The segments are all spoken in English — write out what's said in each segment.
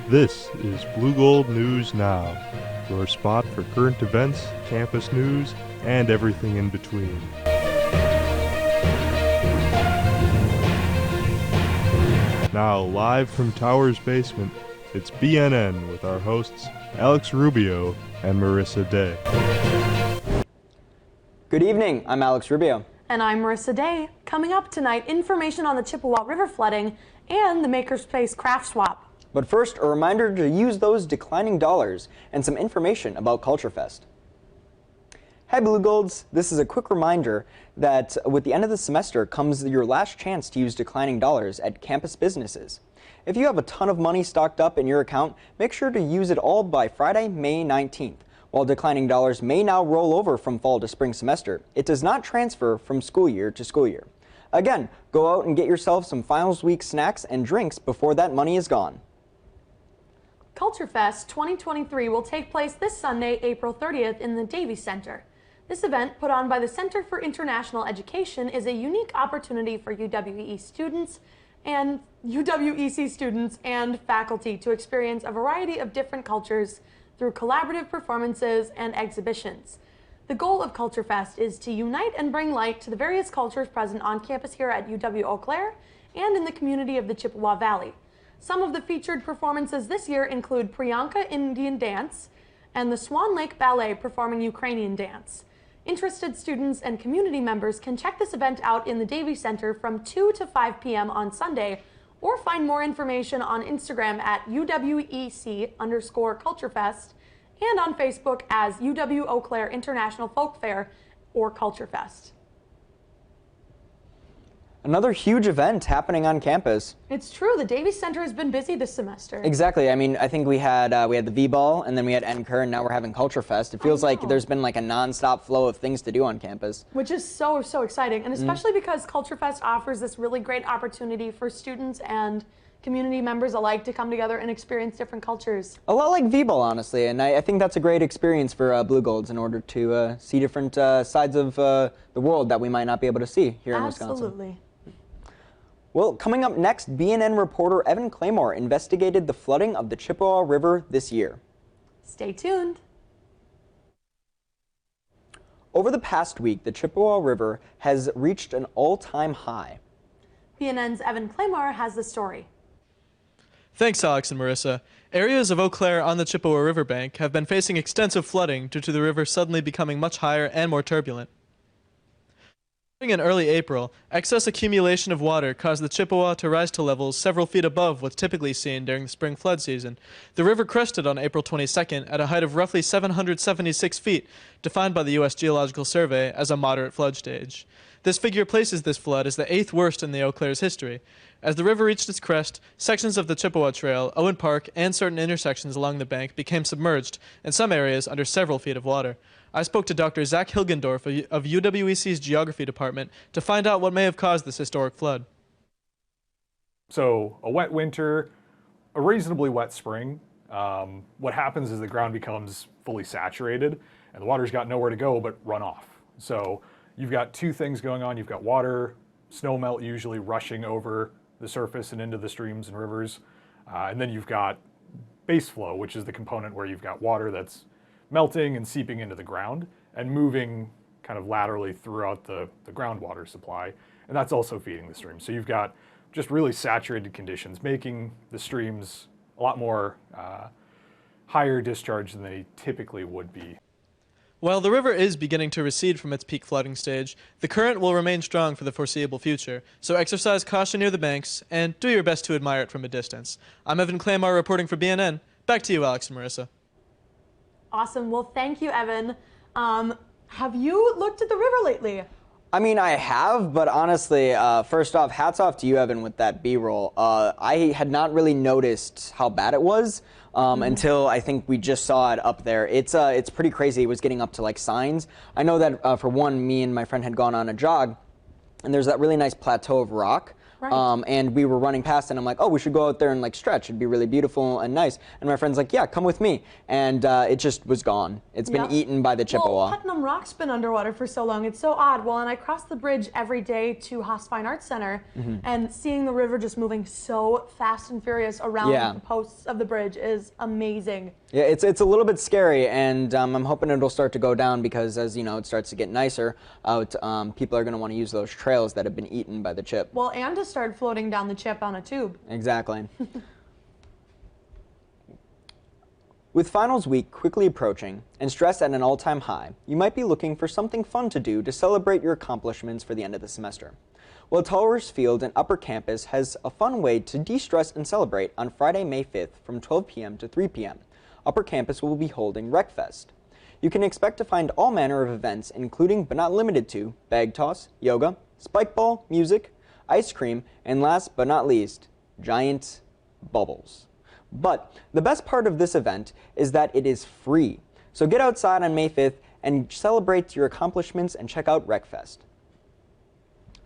This is Blue Gold News Now, your spot for current events, campus news, and everything in between. Now, live from Tower's basement, it's BNN with our hosts Alex Rubio and Marissa Day. Good evening, I'm Alex Rubio. And I'm Marissa Day. Coming up tonight, information on the Chippewa River flooding and the Makerspace craft swap. But first, a reminder to use those declining dollars and some information about Culture Fest. Hey Blue Golds, this is a quick reminder that with the end of the semester comes your last chance to use declining dollars at campus businesses. If you have a ton of money stocked up in your account, make sure to use it all by Friday, May 19th. While declining dollars may now roll over from fall to spring semester, it does not transfer from school year to school year. Again, go out and get yourself some finals week snacks and drinks before that money is gone. Culture Fest 2023 will take place this Sunday, April 30th in the Davies Center. This event, put on by the Center for International Education, is a unique opportunity for UWE students and UWEC students and faculty to experience a variety of different cultures through collaborative performances and exhibitions. The goal of Culture Fest is to unite and bring light to the various cultures present on campus here at UW-Eau Claire and in the community of the Chippewa Valley. Some of the featured performances this year include Priyanka Indian Dance and the Swan Lake Ballet performing Ukrainian dance. Interested students and community members can check this event out in the Davies Center from 2 to 5 p.m. on Sunday, or find more information on Instagram at UWEC_CultureFest and on Facebook as UW-Eau Claire International Folk Fair or Culture Fest. Another huge event happening on campus. It's true, the Davies Center has been busy this semester. Exactly. I mean, I think we had the V-Ball, and then we had NCUR, and now we're having Culture Fest. It feels like there's been like a non-stop flow of things to do on campus. Which is so exciting, and especially because Culture Fest offers this really great opportunity for students and community members alike to come together and experience different cultures. A lot like V-Ball, honestly, and I think that's a great experience for Blue Golds in order to see different sides of the world that we might not be able to see here in Wisconsin. Absolutely. Well, coming up next, BNN reporter Evan Claymore investigated the flooding of the Chippewa River this year. Stay tuned. Over the past week, the Chippewa River has reached an all-time high. BNN's Evan Claymore has the story. Thanks, Alex and Marissa. Areas of Eau Claire on the Chippewa River bank have been facing extensive flooding due to the river suddenly becoming much higher and more turbulent. In early April, excess accumulation of water caused the Chippewa to rise to levels several feet above what's typically seen during the spring flood season. The river crested on April 22nd at a height of roughly 776 feet, defined by the U.S. Geological Survey as a moderate flood stage. This figure places this flood as the 8th worst in the Eau Claire's history. As the river reached its crest, sections of the Chippewa Trail, Owen Park, and certain intersections along the bank became submerged, in some areas under several feet of water. I spoke to Dr. Zach Hilgendorf of UWEC's Geography Department to find out what may have caused this historic flood. So a wet winter, a reasonably wet spring. What happens is the ground becomes fully saturated and the water's got nowhere to go but run off. So you've got two things going on. You've got water, snow melt usually rushing over the surface and into the streams and rivers. And then you've got base flow, which is the component where you've got water that's melting and seeping into the ground and moving kind of laterally throughout the groundwater supply. And that's also feeding the stream. So you've got just really saturated conditions, making the streams a lot more higher discharge than they typically would be. While the river is beginning to recede from its peak flooding stage, the current will remain strong for the foreseeable future, so exercise caution near the banks and do your best to admire it from a distance. I'm Evan Claymore reporting for BNN. Back to you, Alex and Marissa. Awesome. Well, thank you, Evan. Have you looked at the river lately? I mean, I have, but honestly, first off, hats off to you, Evan, with that B-roll. I had not really noticed how bad it was until I think we just saw it up there. It's pretty crazy. It was getting up to like signs. I know that for one, me and my friend had gone on a jog, and there's that really nice plateau of rock Right. And we were running past, and I'm like, oh, we should go out there and like stretch. It'd be really beautiful and nice. And my friend's like, yeah, come with me. And it just was gone. It's been eaten by the Chippewa. Well, Putnam Rock's been underwater for so long. It's so odd. Well, and I cross the bridge every day to Haas Fine Arts Center, and seeing the river just moving so fast and furious around the posts of the bridge is amazing. Yeah, it's a little bit scary, and I'm hoping it'll start to go down because as you know, it starts to get nicer out. People are going to want to use those trails that have been eaten by the chip. Well, and to start floating down the chip on a tube. Exactly. With finals week quickly approaching and stress at an all-time high, you might be looking for something fun to do to celebrate your accomplishments for the end of the semester. Well, Towers Field and Upper Campus has a fun way to de-stress and celebrate on Friday, May 5th from 12 p.m. to 3 p.m. Upper Campus will be holding RecFest. You can expect to find all manner of events, including but not limited to bag toss, yoga, spike ball, music, ice cream, and last but not least, giant bubbles. But the best part of this event is that it is free. So get outside on May 5th and celebrate your accomplishments and check out RecFest.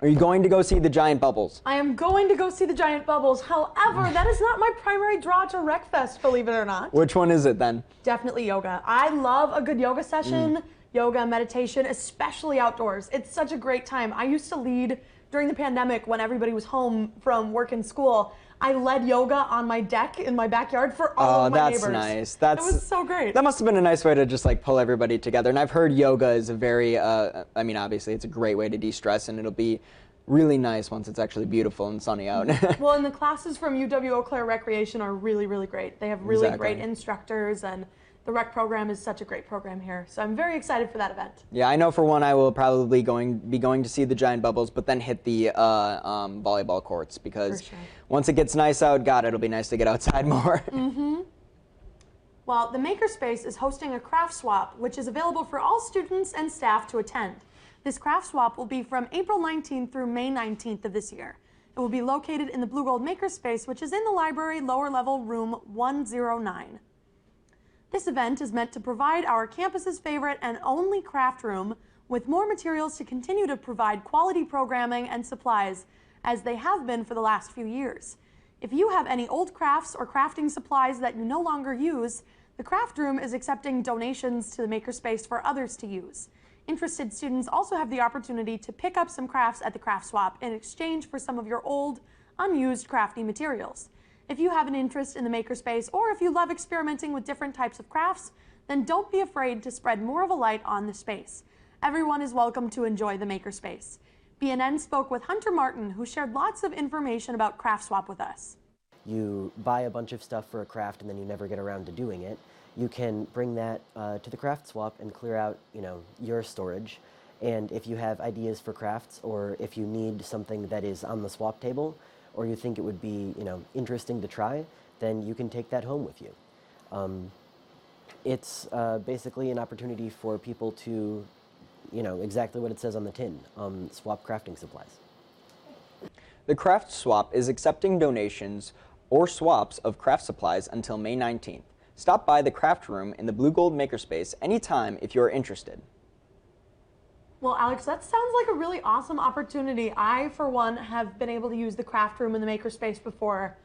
Are you going to go see the giant bubbles? I am going to go see the giant bubbles. However, that is not my primary draw to RecFest, believe it or not. Which one is it then? Definitely yoga. I love a good yoga session, yoga, meditation, especially outdoors. It's such a great time. I used to lead during the pandemic when everybody was home from work and school. I led yoga on my deck in my backyard for all of my neighbors. Oh, that's nice. It was so great. That must have been a nice way to just like pull everybody together. And I've heard yoga is a very, I mean, obviously it's a great way to de-stress, and it'll be really nice once it's actually beautiful and sunny out. Well, and the classes from UW Eau Claire Recreation are really, really great. They have really great instructors, and the rec program is such a great program here. So I'm very excited for that event. Yeah, I know for one I will probably be going to see the giant bubbles, but then hit the volleyball courts because once it gets nice out, God, it'll be nice to get outside more. Well, the Makerspace is hosting a craft swap, which is available for all students and staff to attend. This craft swap will be from April 19th through May 19th of this year. It will be located in the Blue Gold Makerspace, which is in the library lower level room 109. This event is meant to provide our campus's favorite and only craft room with more materials to continue to provide quality programming and supplies as they have been for the last few years. If you have any old crafts or crafting supplies that you no longer use, the craft room is accepting donations to the Makerspace for others to use. Interested students also have the opportunity to pick up some crafts at the craft swap in exchange for some of your old, unused crafting materials. If you have an interest in the Makerspace, or if you love experimenting with different types of crafts, then don't be afraid to spread more of a light on the space. Everyone is welcome to enjoy the Makerspace. BNN spoke with Hunter Martin, who shared lots of information about Craft Swap with us. You buy a bunch of stuff for a craft and then you never get around to doing it. You can bring that to the craft swap and clear out, your storage. And if you have ideas for crafts, or if you need something that is on the swap table, or you think it would be, interesting to try, then you can take that home with you. It's basically an opportunity for people to, exactly what it says on the tin, swap crafting supplies. The craft swap is accepting donations or swaps of craft supplies until May 19th. Stop by the craft room in the Blue Gold Makerspace anytime if you're interested. Well, Alex, that sounds like a really awesome opportunity. I, for one, have been able to use the craft room in the Makerspace before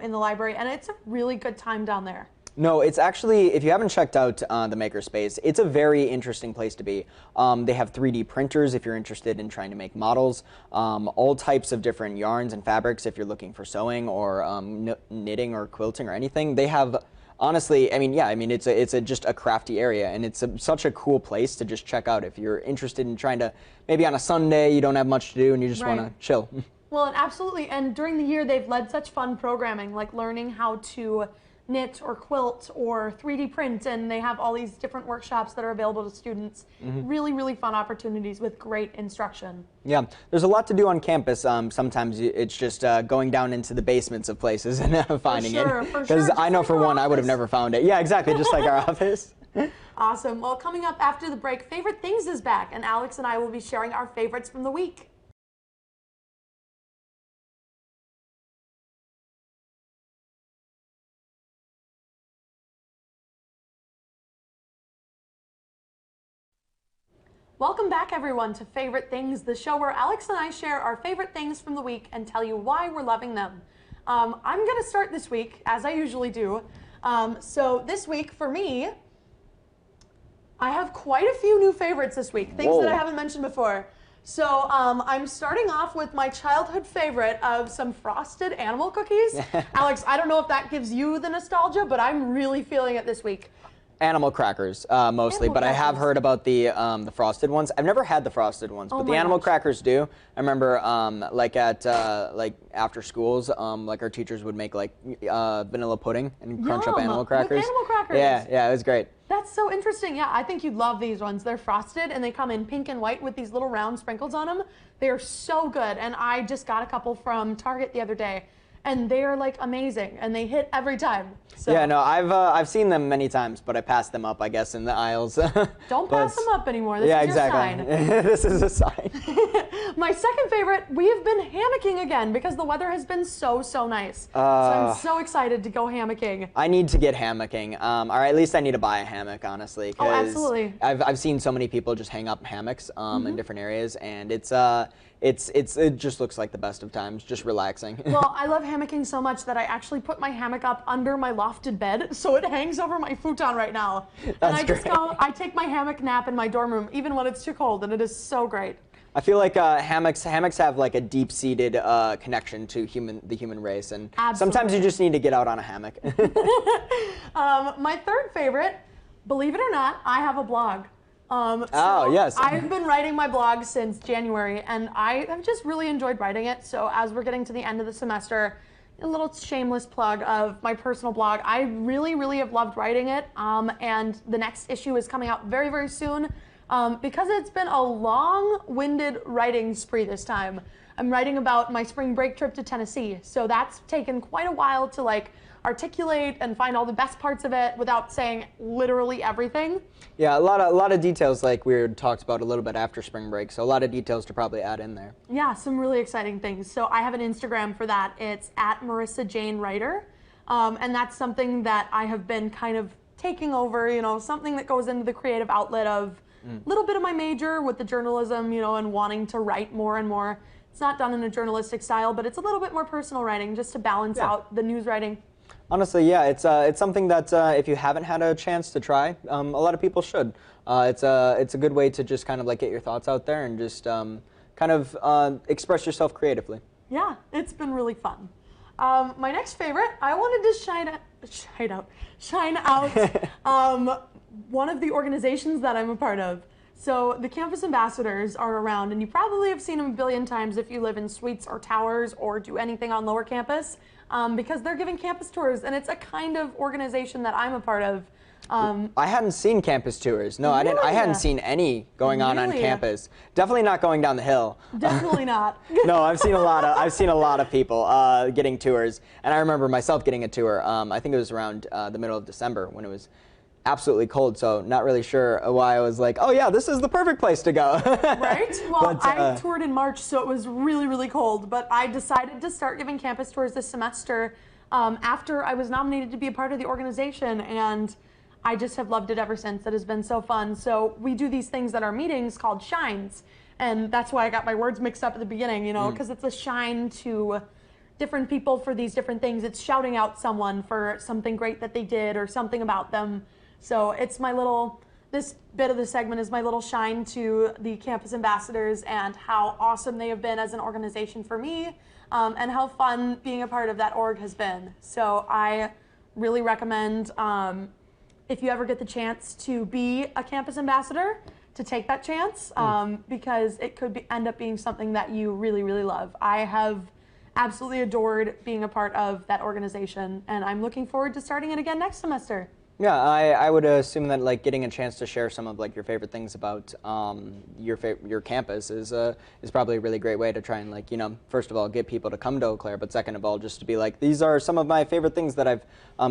in the library, and it's a really good time down there. No, it's actually, if you haven't checked out the Makerspace, it's a very interesting place to be. They have 3D printers if you're interested in trying to make models, all types of different yarns and fabrics if you're looking for sewing or knitting or quilting or anything. They have, honestly, it's just a crafty area, and it's such a cool place to just check out if you're interested in trying to, maybe on a Sunday you don't have much to do and you just want to chill. Well, and absolutely, and during the year they've led such fun programming, like learning how to knit or quilt or 3D print, and they have all these different workshops that are available to students. Really, really fun opportunities with great instruction. Yeah, there's a lot to do on campus. Sometimes it's just going down into the basements of places and finding it. Because I know for one, I would have never found it. Yeah, exactly, just like our office. Awesome. Well, coming up after the break, Favorite Things is back, and Alex and I will be sharing our favorites from the week. Welcome back, everyone, to Favorite Things, the show where Alex and I share our favorite things from the week and tell you why we're loving them. I'm going to start this week, as I usually do. So this week, for me, I have quite a few new favorites this week, things that I haven't mentioned before. So I'm starting off with my childhood favorite of some frosted animal cookies. Alex, I don't know if that gives you the nostalgia, but I'm really feeling it this week. Animal crackers, mostly, but I have heard about the frosted ones. I've never had the frosted ones, but the animal crackers do. I remember, like at like after schools, like our teachers would make like vanilla pudding and crunch up animal crackers. With animal crackers. Yeah, it was great. That's so interesting. Yeah, I think you'd love these ones. They're frosted and they come in pink and white with these little round sprinkles on them. They are so good, and I just got a couple from Target the other day. And they are like amazing, and they hit every time. So. Yeah, no, I've seen them many times, but I passed them up, I guess, in the aisles. Don't pass them up anymore. This is your sign. This is a sign. My second favorite, we have been hammocking again because the weather has been so nice. So I'm so excited to go hammocking. I need to get hammocking, or at least I need to buy a hammock, honestly. Oh, absolutely. I've seen so many people just hang up hammocks in different areas, and it just looks like the best of times, just relaxing. Well, I love hammocking so much that I actually put my hammock up under my lofted bed, so it hangs over my futon right now. That's great. I take my hammock nap in my dorm room, even when it's too cold, and it is so great. I feel like hammocks have like a deep-seated connection to the human race, and sometimes you just need to get out on a hammock. My third favorite, believe it or not, I have a blog. Yes. I've been writing my blog since January, and I have just really enjoyed writing it. So as we're getting to the end of the semester, a little shameless plug of my personal blog. I really have loved writing it, and the next issue is coming out very soon. Because it's been a long-winded writing spree this time. I'm writing about my spring break trip to Tennessee, so that's taken quite a while to like articulate and find all the best parts of it without saying literally everything. Yeah, a lot of details like we talked about a little bit after spring break, so a lot of details to probably add in there. Yeah, some really exciting things. So I have an Instagram for that. It's at Marissa Jane Writer, and that's something that I have been kind of taking over, something that goes into the creative outlet of a little bit of my major with the journalism, and wanting to write more and more. It's not done in a journalistic style, but it's a little bit more personal writing just to balance out the news writing. Honestly, yeah, it's something that if you haven't had a chance to try, a lot of people should. It's a good way to just kind of like get your thoughts out there and just kind of express yourself creatively. Yeah, it's been really fun. My next favorite, I wanted to shine out one of the organizations that I'm a part of. So the campus ambassadors are around, and you probably have seen them a billion times if you live in suites or towers or do anything on lower campus, because they're giving campus tours, and it's a kind of organization that I'm a part of. I hadn't seen campus tours. No, I didn't. I hadn't seen any going on campus. Definitely not going down the hill. Definitely not. No, I've seen a lot of people getting tours, and I remember myself getting a tour. I think it was around the middle of December when it was absolutely cold, so not really sure why I was like, oh yeah, this is the perfect place to go. Right? Well, I toured in March, so it was really cold, but I decided to start giving campus tours this semester after I was nominated to be a part of the organization, and I just have loved it ever since. It has been so fun. So we do these things at our meetings called shines, and that's why I got my words mixed up at the beginning, because it's a shine to different people for these different things. It's shouting out someone for something great that they did or something about them. So it's this bit of the segment is my little shine to the campus ambassadors and how awesome they have been as an organization for me, and how fun being a part of that org has been. So I really recommend, if you ever get the chance to be a campus ambassador, to take that chance, because it could end up being something that you really love. I have absolutely adored being a part of that organization, and I'm looking forward to starting it again next semester. Yeah, I would assume that like getting a chance to share some of like your favorite things about your campus is probably a really great way to try and like first of all get people to come to Eau Claire, but second of all just to be like, these are some of my favorite things that I've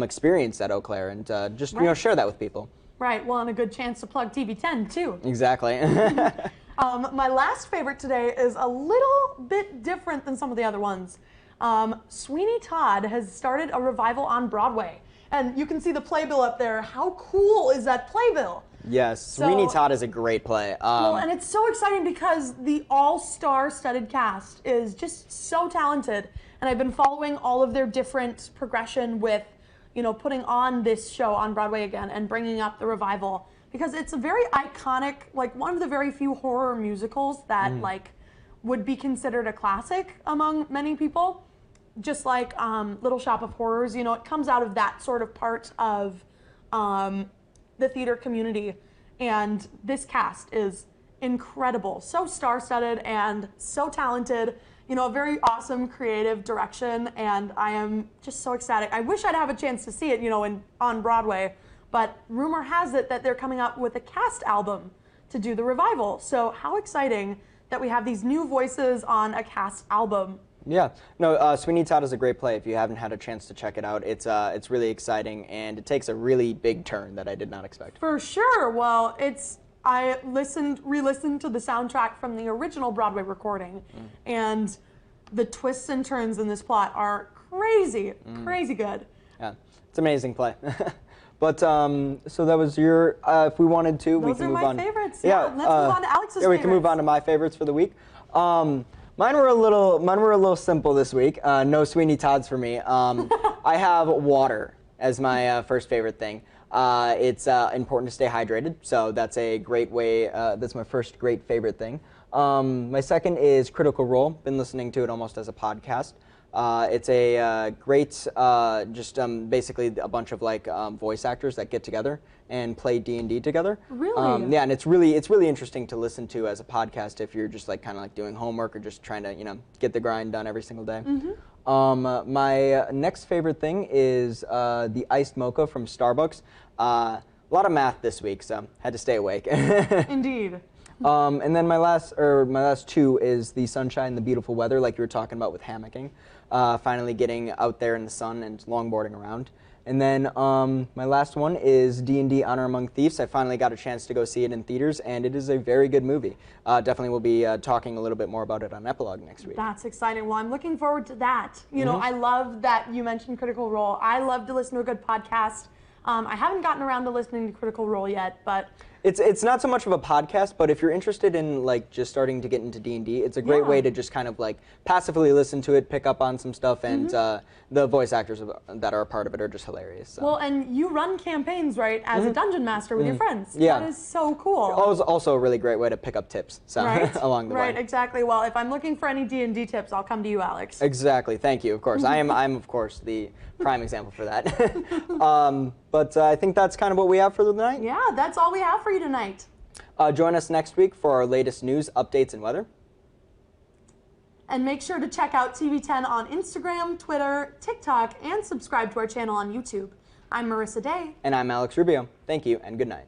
experienced at Eau Claire, and just share that with people. Right. Well, and a good chance to plug TV10 too. Exactly. My last favorite today is a little bit different than some of the other ones. Sweeney Todd has started a revival on Broadway. And you can see the playbill up there. How cool is that playbill? Yes, Sweeney Todd is a great play. Well, and it's so exciting because the all-star studded cast is just so talented, and I've been following all of their different progression with, you know, putting on this show on Broadway again and bringing up the revival, because it's a very iconic, like one of the very few horror musicals that like would be considered a classic among many people. Just like Little Shop of Horrors, you know, it comes out of that sort of part of the theater community, and this cast is incredible, so star-studded and so talented, you know, a very awesome creative direction, and I am just so ecstatic. I wish I'd have a chance to see it, you know, on Broadway, but rumor has it that they're coming up with a cast album to do the revival, so how exciting that we have these new voices on a cast album. Yeah, no, Sweeney Todd is a great play. If you haven't had a chance to check it out, it's really exciting, and it takes a really big turn that I did not expect. For sure. Well, I re-listened to the soundtrack from the original Broadway recording, and the twists and turns in this plot are crazy, crazy good. Yeah, it's an amazing play. But so that was your. If we wanted to, we can move on. Those are my favorites. Yeah, let's move on to Alex's favorites. Yeah, we can move on to my favorites for the week. Mine were a little simple this week. No Sweeney Todds for me. I have water as my first favorite thing. It's important to stay hydrated, so that's a great way. That's my first great favorite thing. My second is Critical Role. Been listening to it almost as a podcast. It's a great, basically a bunch of like voice actors that get together and play D&D together. Really? Yeah, and it's really interesting to listen to as a podcast if you're just like kind of like doing homework or just trying to get the grind done every single day. My next favorite thing is the iced mocha from Starbucks. A lot of math this week, so had to stay awake. Indeed. And then my last two is the sunshine, the beautiful weather, like you were talking about with hammocking. Finally getting out there in the sun and longboarding around. And then my last one is D&D Honor Among Thieves. I finally got a chance to go see it in theaters, and it is a very good movie. Definitely will be talking a little bit more about it on Epilogue next week. That's exciting. Well, I'm looking forward to that. You know, I love that you mentioned Critical Role. I love to listen to a good podcast. I haven't gotten around to listening to Critical Role yet, but it's not so much of a podcast, but if you're interested in like just starting to get into D&D, it's a great way to just kind of like passively listen to it, pick up on some stuff, and the voice actors that are a part of it are just hilarious. So. Well, and you run campaigns, right, as a dungeon master with your friends. Yeah. That is so cool. Also a really great way to pick up tips along the way. Right, exactly. Well, if I'm looking for any D&D tips, I'll come to you, Alex. Exactly. Thank you. Of course. I'm of course the prime example for that. But I think that's kind of what we have for the night. Yeah, that's all we have for you tonight. Join us next week for our latest news, updates, and weather. And make sure to check out TV10 on Instagram, Twitter, TikTok, and subscribe to our channel on YouTube. I'm Marissa Day. And I'm Alex Rubio. Thank you, and good night.